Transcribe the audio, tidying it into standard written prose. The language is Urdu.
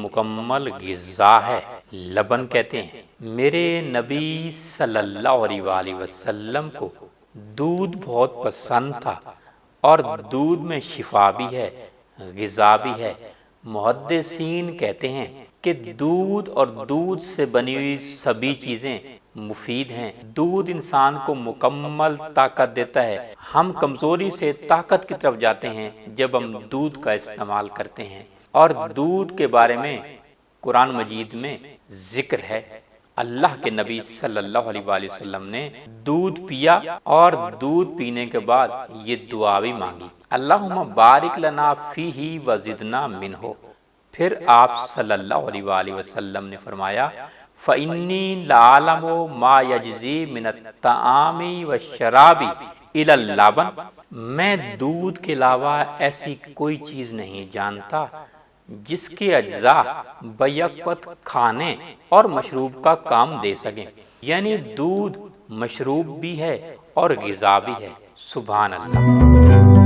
مکمل غذا ہے۔ لبن کہتے ہیں میرے نبی صلی اللہ علیہ وآلہ وسلم کو دودھ بہت پسند تھا، اور دودھ میں شفا بھی ہے، غذا بھی ہے۔ محدثین کہتے ہیں کہ دودھ اور دودھ سے بنی ہوئی سبھی چیزیں مفید ہیں۔ دودھ انسان کو مکمل طاقت دیتا ہے۔ ہم کمزوری سے طاقت کی طرف جاتے ہیں جب ہم دودھ کا استعمال کرتے ہیں، اور دودھ کے بارے میں قرآن مجید میں ذکر ہے۔ اللہ کے نبی صلی اللہ علیہ وآلہ وسلم نے دودھ پیا، اور دودھ پینے کے بعد یہ دعا بھی مانگی، اللہم بارک لنا فیہ وزدنا منہ۔ پھر آپ صلی اللہ علیہ وآلہ وسلم نے فرمایا فَإِنِّي لَأَعْلَمُ مَا يَجْزِي مِنَ الطَّعَامِ وَالشَّرَابِ إِلَى اللَّبَنِ، میں دودھ کے علاوہ ایسی کوئی چیز نہیں جانتا جس کے اجزاء بیک وقت کھانے اور مشروب کا کام دے سکیں۔ یعنی دودھ مشروب بھی ہے اور غذا بھی ہے۔ سبحان اللہ۔